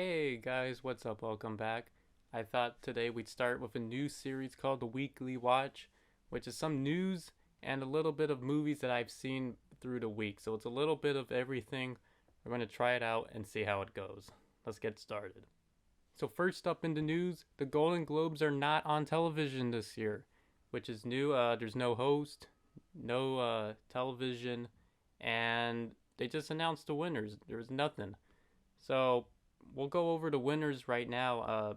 Hey guys, what's up? Welcome back. I thought today we'd start with a new series called The Weekly Watch, which is some news and a little bit of movies that I've seen through the week. So it's a little bit of everything. We're going to try it out and see how it goes. Let's get started. So, first up in the news, the Golden Globes are not on television this year, which is new. There's no host, no television, and they just announced the winners. There's nothing. So we'll go over the winners right now.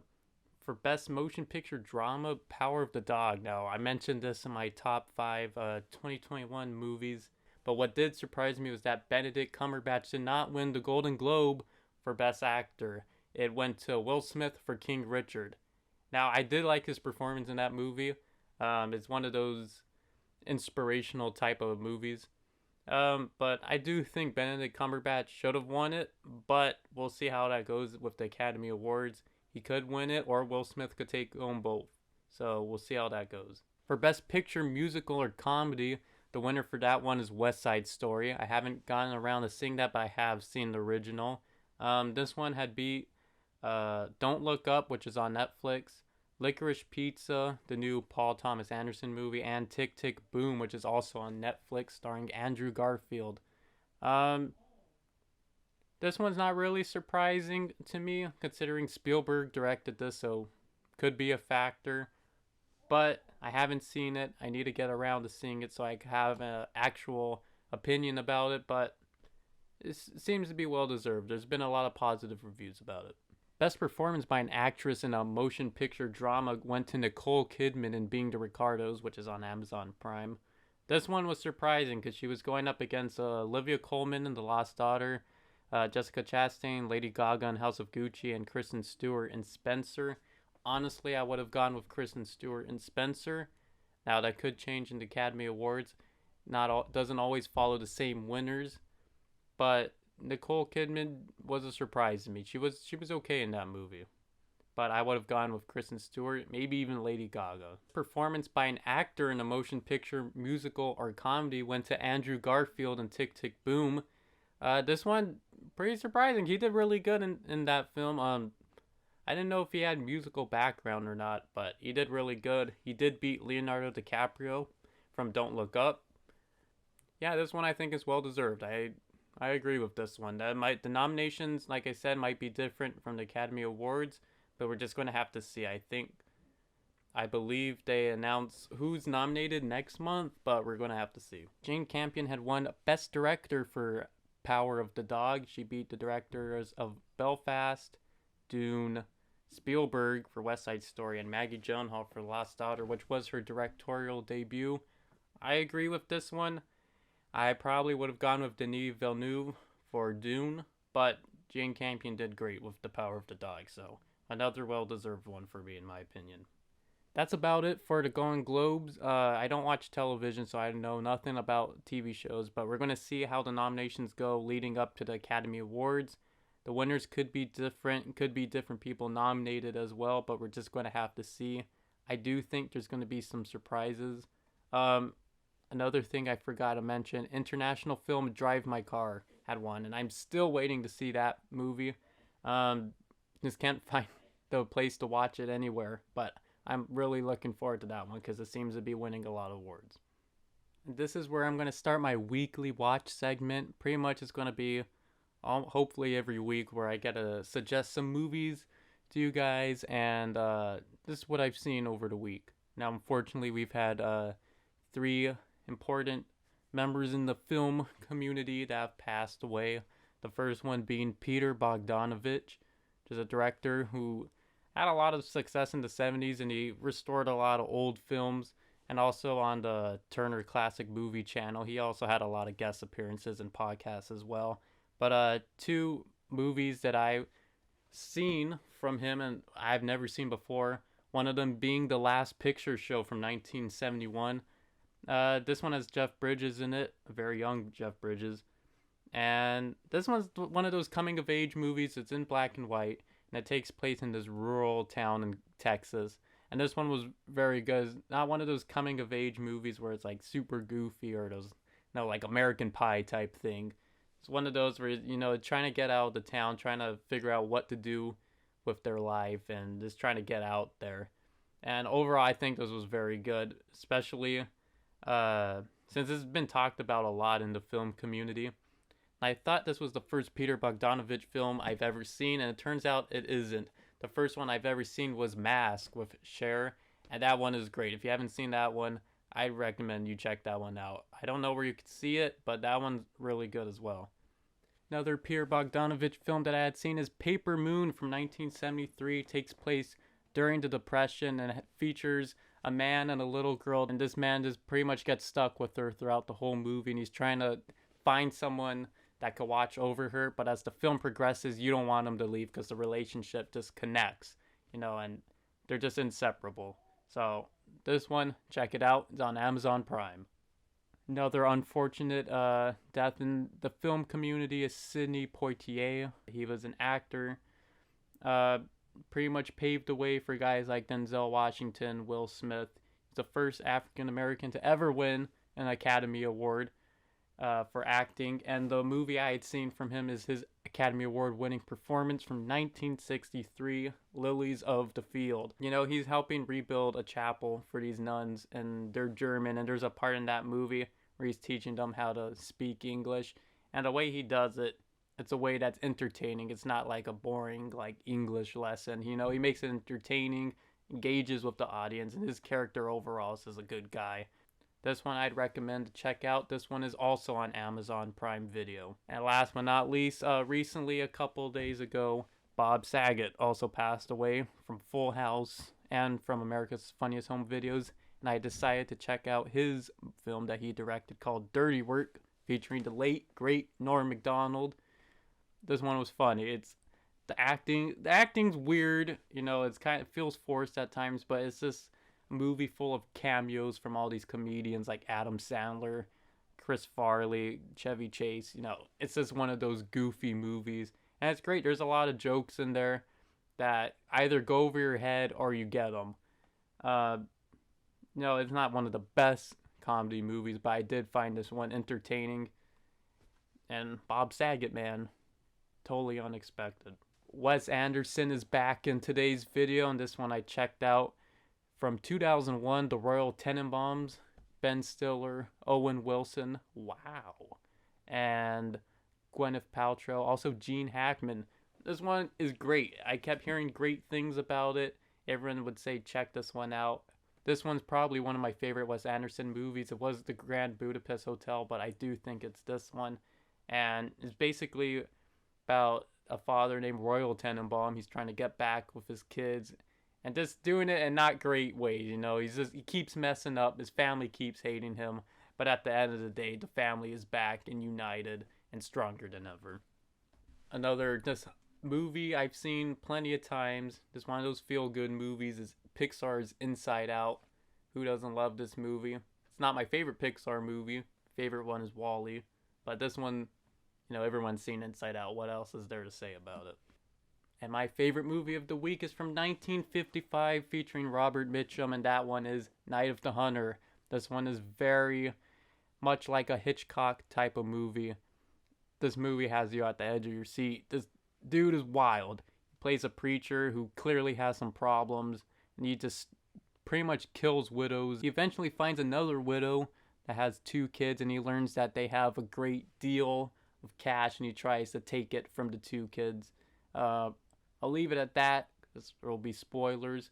For Best Motion Picture Drama, Power of the Dog. Now, I mentioned this in my top five 2021 movies, but what did surprise me was that Benedict Cumberbatch did not win the Golden Globe for Best Actor. It went to Will Smith for King Richard. Now, I did like his performance in that movie. It's one of those inspirational type of movies. But I do think Benedict Cumberbatch should have won it, but we'll see how that goes with the Academy Awards. He could win it, or Will Smith could take home both. So we'll see how that goes. For Best Picture, Musical, or Comedy, the winner for that one is West Side Story. I haven't gotten around to seeing that, but I have seen the original. This one had beat Don't Look Up, which is on Netflix, Licorice Pizza, the new Paul Thomas Anderson movie, and Tick Tick Boom, which is also on Netflix, starring Andrew Garfield. Um, this one's not really surprising to me, considering Spielberg directed this, so could be a factor. But I haven't seen it. I need to get around to seeing it so I have an actual opinion about it. But it seems to be well deserved. There's been a lot of positive reviews about it. Best performance by an actress in a motion picture drama went to Nicole Kidman in Being the Ricardos, which is on Amazon Prime. This one was surprising because she was going up against Olivia Colman in The Lost Daughter, Jessica Chastain, Lady Gaga in House of Gucci, and Kristen Stewart in Spencer. Honestly, I would have gone with Kristen Stewart in Spencer. Now that could change in the Academy Awards. Not all, doesn't always follow the same winners, but Nicole Kidman was a surprise to me. She was okay in that movie. But I would have gone with Kristen Stewart, maybe even Lady Gaga. Performance by an actor in a motion picture, musical, or comedy went to Andrew Garfield in Tick Tick Boom. This one, pretty surprising. He did really good in that film. I didn't know if he had musical background or not, but he did really good. He did beat Leonardo DiCaprio from Don't Look Up. Yeah, this one I think is well deserved. I agree with this one. The nominations, like I said, might be different from the Academy Awards, but we're just going to have to see. I believe they announce who's nominated next month, but we're going to have to see. Jane Campion had won Best Director for Power of the Dog. She beat the directors of Belfast, Dune, Spielberg for West Side Story, and Maggie Gyllenhaal for Lost Daughter, which was her directorial debut. I agree with this one. I probably would have gone with Denis Villeneuve for Dune, but Jane Campion did great with The Power of the Dog, so another well-deserved one for me, in my opinion. That's about it for the Golden Globes. I don't watch television, so I know nothing about TV shows, but we're going to see how the nominations go leading up to the Academy Awards. The winners could be different, could be different people nominated as well, but we're just going to have to see. I do think there's going to be some surprises. Another thing I forgot to mention, international film Drive My Car had one, and I'm still waiting to see that movie. Just can't find the place to watch it anywhere, but I'm really looking forward to that one because it seems to be winning a lot of awards. This is where I'm going to start my weekly watch segment. Pretty much it's going to be hopefully every week where I get to suggest some movies to you guys, and this is what I've seen over the week. Now, unfortunately, we've had three important members in the film community that have passed away. The first one being Peter Bogdanovich, which is a director who had a lot of success in the 70s, and he restored a lot of old films. And also on the Turner Classic Movie channel, he also had a lot of guest appearances and podcasts as well. But two movies that I've seen from him and I've never seen before, one of them being The Last Picture Show from 1971. This one has Jeff Bridges in it, a very young Jeff Bridges. And this one's one of those coming of age movies. It's in black and white, and it takes place in this rural town in Texas. And this one was very good. It's not one of those coming of age movies where it's like super goofy or those, like American Pie type thing. It's one of those where, trying to get out of the town, trying to figure out what to do with their life, and just trying to get out there. And overall, I think this was very good, especially since it's been talked about a lot in the film community. I thought this was the first Peter Bogdanovich film I've ever seen, and it turns out it isn't. The first one I've ever seen was Mask with Cher, and that one is great. If you haven't seen that one, I recommend you check that one out. I don't know where you could see it, but that one's really good as well. Another Peter Bogdanovich film that I had seen is Paper Moon from 1973. It takes place during the Depression and it features a man and a little girl. And this man just pretty much gets stuck with her throughout the whole movie. And he's trying to find someone that could watch over her. But as the film progresses, you don't want him to leave because the relationship just connects, and they're just inseparable. So this one, check it out. It's on Amazon Prime. Another unfortunate death in the film community is Sidney Poitier. He was an actor, pretty much paved the way for guys like Denzel Washington, Will Smith. He's the first African American to ever win an Academy Award for acting, and the movie I had seen from him is his Academy Award winning performance from 1963, Lilies of the Field. He's helping rebuild a chapel for these nuns, and they're German, and there's a part in that movie where he's teaching them how to speak English, and the way he does it, it's a way that's entertaining. It's not like a boring English lesson. He makes it entertaining, engages with the audience, and his character overall is a good guy. This one I'd recommend to check out. This one is also on Amazon Prime Video. And last but not least, recently, a couple days ago, Bob Saget also passed away from Full House and from America's Funniest Home Videos. And I decided to check out his film that he directed called Dirty Work, featuring the late, great Norm Macdonald. This one was funny. It's the acting's weird, it's it feels forced at times, but it's just a movie full of cameos from all these comedians like Adam Sandler, Chris Farley, Chevy Chase. It's just one of those goofy movies, and it's great. There's a lot of jokes in there that either go over your head or you get them. It's not one of the best comedy movies, but I did find this one entertaining. And Bob Saget, man, totally unexpected. Wes Anderson is back in today's video, and this one I checked out from 2001, The Royal Tenenbaums, Ben Stiller, Owen Wilson, wow, and Gwyneth Paltrow, also Gene Hackman. This one is great. I kept hearing great things about it. Everyone would say check this one out. This one's probably one of my favorite Wes Anderson movies. It was The Grand Budapest Hotel, but I do think it's this one. And it's basically about a father named Royal Tenenbaum. He's trying to get back with his kids and just doing it in not great ways. He keeps messing up. His family keeps hating him. But at the end of the day, the family is back and united and stronger than ever. Another just movie I've seen plenty of times, just one of those feel-good movies, is Pixar's Inside Out. Who doesn't love this movie? It's not my favorite Pixar movie. Favorite one is WALL-E. But this one, everyone's seen Inside Out. What else is there to say about it? And my favorite movie of the week is from 1955, featuring Robert Mitchum, and that one is Night of the Hunter. This one is very much like a Hitchcock type of movie. This movie has you at the edge of your seat. This dude is wild. He plays a preacher who clearly has some problems, and he just pretty much kills widows. He eventually finds another widow that has 2 kids, and he learns that they have a great deal of cash, and he tries to take it from the 2 kids. I'll leave it at that, because there will be spoilers,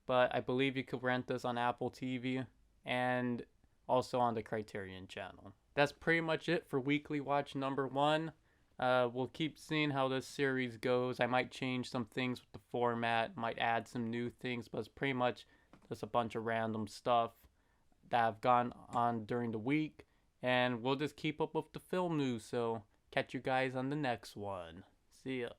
but I believe you could rent this on Apple TV and also on the Criterion channel. That's pretty much it for Weekly Watch number 1. We'll keep seeing how this series goes. I might change some things with the format, might add some new things, but it's pretty much just a bunch of random stuff that have gone on during the week, and we'll just keep up with the film news, so catch you guys on the next one. See ya.